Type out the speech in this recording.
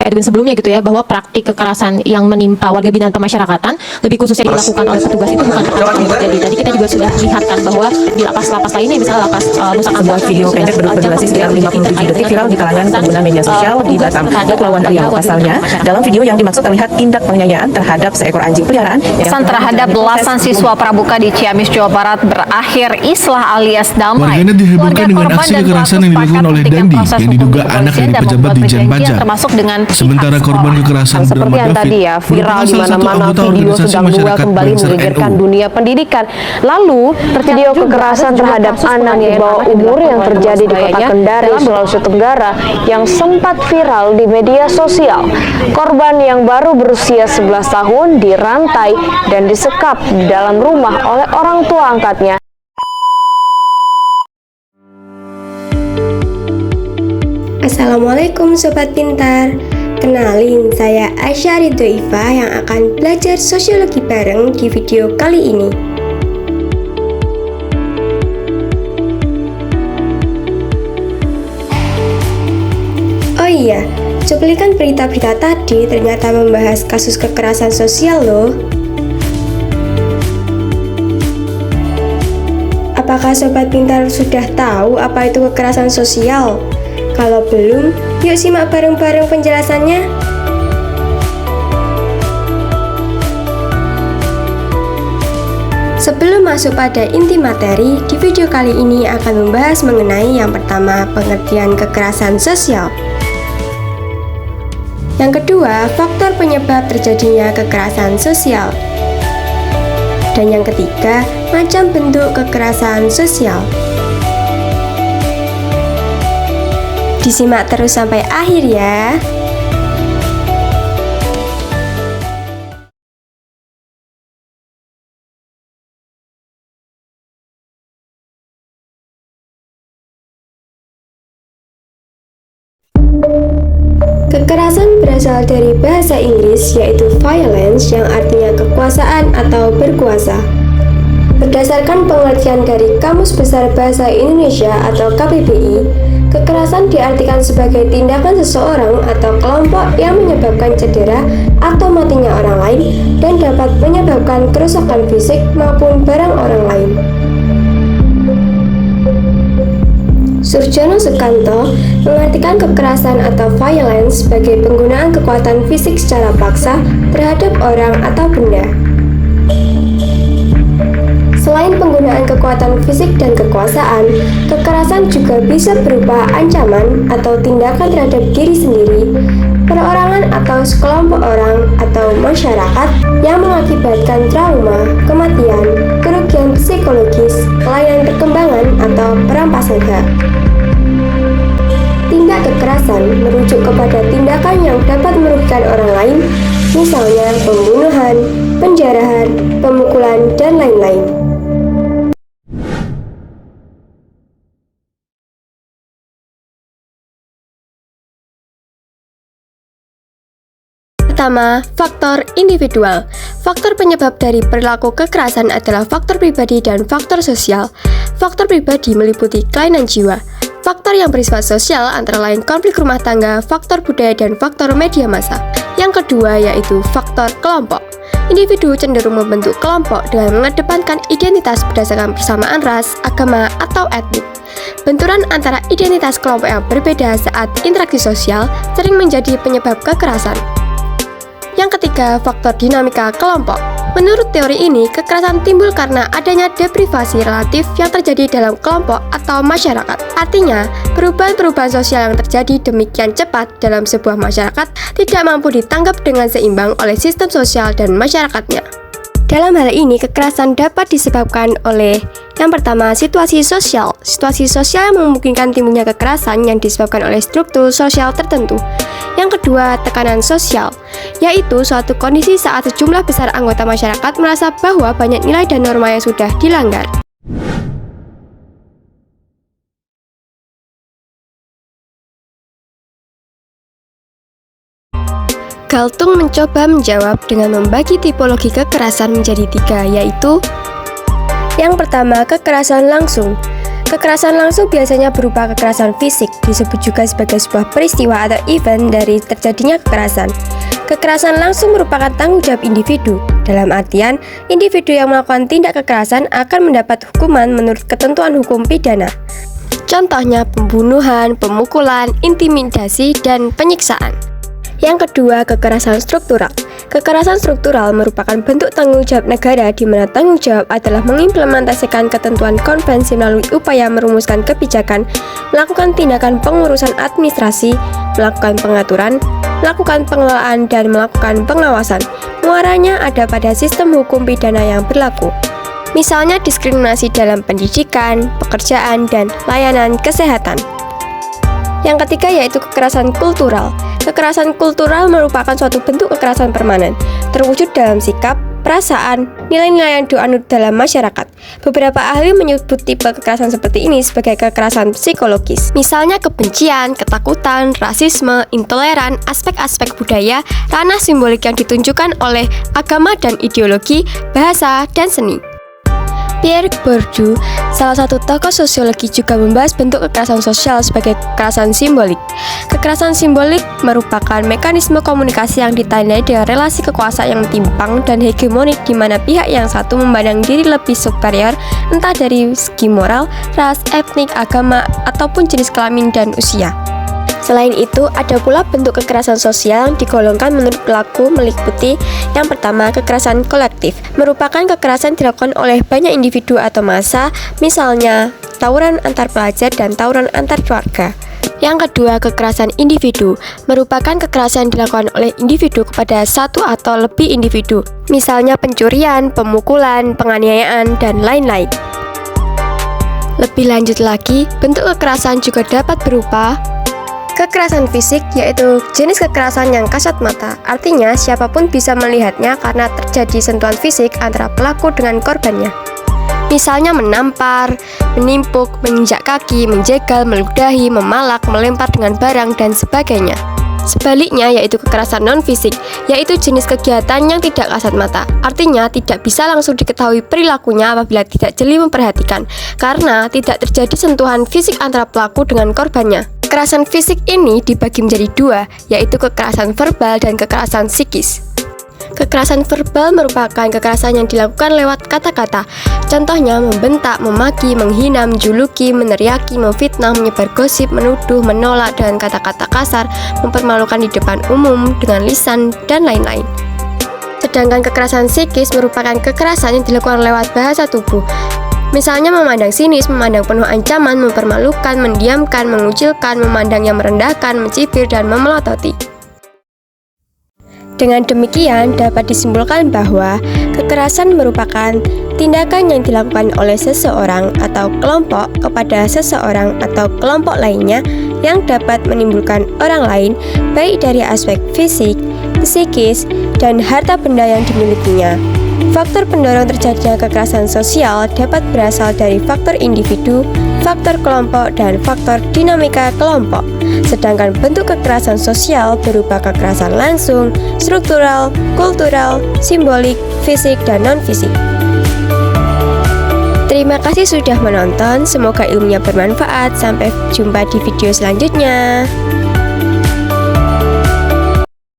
Edwin sebelumnya gitu ya, bahwa praktik kekerasan yang menimpa warga binaan pemasyarakatan lebih khususnya dilakukan oleh petugas itu bukan pertama kali terjadi. Tadi kita juga sudah lihatkan bahwa di lapas-lapas lainnya, misalnya lapas Nusa Kambangan, sebuah video pendek berdurasi sekitar 57 detik viral di kalangan pengguna media sosial di Batam, Kepulauan Riau. Pasalnya, dalam video yang dimaksud terlihat tindak penganiayaan terhadap seekor anjing peliharaan. Kekerasan terhadap belasan siswa pramuka di Ciamis, Jawa Barat berakhir islah alias damai. Warganet dihebohkan dengan aksi kekerasan yang dilakukan oleh Dandi yang diduga anak dari pejabat di Jen Pajak. Termasuk dengan Sementara korban kekerasan seperti yang tadi ya, viral di mana-mana video sedang dua kembali menggegerkan dunia pendidikan. Lalu video kekerasan terhadap anak di bawah umur yang terjadi di kota Kendari, Sulawesi Tenggara yang sempat viral di media sosial. Korban yang baru berusia 11 tahun dirantai dan disekap di dalam rumah oleh orang tua angkatnya. Assalamualaikum Sobat Pintar. Kenalin, saya Aisyah Ridho Iva yang akan belajar sosiologi bareng di video kali ini. Oh iya, cuplikan berita-berita tadi ternyata membahas kasus kekerasan sosial loh. Apakah Sobat Pintar sudah tahu apa itu kekerasan sosial? Kalau belum, yuk simak bareng-bareng penjelasannya. Sebelum masuk pada inti materi, di video kali ini akan membahas mengenai yang pertama, pengertian kekerasan sosial. Yang kedua, faktor penyebab terjadinya kekerasan sosial. Dan yang ketiga, macam bentuk kekerasan sosial. Disimak terus sampai akhir ya. Kekerasan berasal dari bahasa Inggris yaitu violence yang artinya kekuasaan atau berkuasa. Berdasarkan pengertian dari Kamus Besar Bahasa Indonesia atau KBBI, kekerasan diartikan sebagai tindakan seseorang atau kelompok yang menyebabkan cedera atau matinya orang lain dan dapat menyebabkan kerusakan fisik maupun barang orang lain. Surjono Sukanto mengartikan kekerasan atau violence sebagai penggunaan kekuatan fisik secara paksa terhadap orang atau benda. Selain penggunaan kekuatan fisik dan kekuasaan, kekerasan juga bisa berupa ancaman atau tindakan terhadap diri sendiri, perorangan atau sekelompok orang atau masyarakat yang mengakibatkan trauma, kematian, kerugian psikologis, kelainan perkembangan, atau perampasan hak. Tindak kekerasan merujuk kepada tindakan yang dapat merugikan orang lain, misalnya pembunuhan, penjarahan, pemukulan, dan lain-lain. Pertama, faktor individual. Faktor penyebab dari perilaku kekerasan adalah faktor pribadi dan faktor sosial. Faktor pribadi meliputi kelainan jiwa. Faktor yang bersifat sosial antara lain konflik rumah tangga, faktor budaya, dan faktor media massa. Yang kedua yaitu faktor kelompok. Individu cenderung membentuk kelompok dengan mengedepankan identitas berdasarkan persamaan ras, agama, atau etnik. Benturan antara identitas kelompok yang berbeda saat interaksi sosial sering menjadi penyebab kekerasan. Yang ketiga, faktor dinamika kelompok. Menurut teori ini, kekerasan timbul karena adanya deprivasi relatif yang terjadi dalam kelompok atau masyarakat. Artinya, perubahan-perubahan sosial yang terjadi demikian cepat dalam sebuah masyarakat tidak mampu ditanggap dengan seimbang oleh sistem sosial dan masyarakatnya. Dalam hal ini, kekerasan dapat disebabkan oleh yang pertama, situasi sosial. Situasi sosial yang memungkinkan timbulnya kekerasan yang disebabkan oleh struktur sosial tertentu. Yang kedua, tekanan sosial, yaitu suatu kondisi saat sejumlah besar anggota masyarakat merasa bahwa banyak nilai dan norma yang sudah dilanggar. Galtung mencoba menjawab dengan membagi tipologi kekerasan menjadi tiga, yaitu yang pertama, kekerasan langsung. Kekerasan langsung biasanya berupa kekerasan fisik, disebut juga sebagai sebuah peristiwa atau event dari terjadinya kekerasan. Kekerasan langsung merupakan tanggung jawab individu, dalam artian individu yang melakukan tindak kekerasan akan mendapat hukuman menurut ketentuan hukum pidana. Contohnya pembunuhan, pemukulan, intimidasi, dan penyiksaan. Yang kedua, kekerasan struktural. Kekerasan struktural merupakan bentuk tanggung jawab negara di mana tanggung jawab adalah mengimplementasikan ketentuan konvensi melalui upaya merumuskan kebijakan, melakukan tindakan pengurusan administrasi, melakukan pengaturan, melakukan pengelolaan, dan melakukan pengawasan. Muaranya ada pada sistem hukum pidana yang berlaku. Misalnya diskriminasi dalam pendidikan, pekerjaan, dan layanan kesehatan. Yang ketiga yaitu kekerasan kultural. Kekerasan kultural merupakan suatu bentuk kekerasan permanen, terwujud dalam sikap, perasaan, nilai-nilai yang dianut dalam masyarakat. Beberapa ahli menyebut tipe kekerasan seperti ini sebagai kekerasan psikologis. Misalnya kebencian, ketakutan, rasisme, intoleran, aspek-aspek budaya, ranah simbolik yang ditunjukkan oleh agama dan ideologi, bahasa, dan seni. Pierre Bourdieu, salah satu tokoh sosiologi, juga membahas bentuk kekerasan sosial sebagai kekerasan simbolik. Kekerasan simbolik merupakan mekanisme komunikasi yang ditandai dengan relasi kekuasaan yang timpang dan hegemonik di mana pihak yang satu memandang diri lebih superior, entah dari segi moral, ras, etnik, agama, ataupun jenis kelamin dan usia. Selain itu, ada pula bentuk kekerasan sosial yang digolongkan menurut pelaku meliputi yang pertama, kekerasan kolektif, merupakan kekerasan dilakukan oleh banyak individu atau massa, misalnya tawuran antar pelajar dan tawuran antar keluarga. Yang kedua, kekerasan individu, merupakan kekerasan yang dilakukan oleh individu kepada satu atau lebih individu, misalnya pencurian, pemukulan, penganiayaan, dan lain-lain. Lebih lanjut lagi, bentuk kekerasan juga dapat berupa kekerasan fisik, yaitu jenis kekerasan yang kasat mata, artinya siapapun bisa melihatnya karena terjadi sentuhan fisik antara pelaku dengan korbannya. Misalnya menampar, menimpuk, menginjak kaki, menjegal, meludahi, memalak, melempar dengan barang, dan sebagainya. Sebaliknya yaitu kekerasan non-fisik, yaitu jenis kegiatan yang tidak kasat mata, artinya tidak bisa langsung diketahui perilakunya apabila tidak jeli memperhatikan, karena tidak terjadi sentuhan fisik antara pelaku dengan korbannya. Kekerasan fisik ini dibagi menjadi dua, yaitu kekerasan verbal dan kekerasan psikis. Kekerasan verbal merupakan kekerasan yang dilakukan lewat kata-kata. Contohnya membentak, memaki, menghina, menjuluki, meneriaki, memfitnah, menyebar gosip, menuduh, menolak dengan kata-kata kasar, mempermalukan di depan umum dengan lisan, dan lain-lain. Sedangkan kekerasan psikis merupakan kekerasan yang dilakukan lewat bahasa tubuh. Misalnya memandang sinis, memandang penuh ancaman, mempermalukan, mendiamkan, mengucilkan, memandang yang merendahkan, mencibir, dan memelototi. Dengan demikian, dapat disimpulkan bahwa kekerasan merupakan tindakan yang dilakukan oleh seseorang atau kelompok kepada seseorang atau kelompok lainnya yang dapat menimbulkan orang lain, baik dari aspek fisik, psikis, dan harta benda yang dimilikinya. Faktor pendorong terjadinya kekerasan sosial dapat berasal dari faktor individu, faktor kelompok, dan faktor dinamika kelompok. Sedangkan bentuk kekerasan sosial berupa kekerasan langsung, struktural, kultural, simbolik, fisik, dan non-fisik. Terima kasih sudah menonton, semoga ilmunya bermanfaat. Sampai jumpa di video selanjutnya.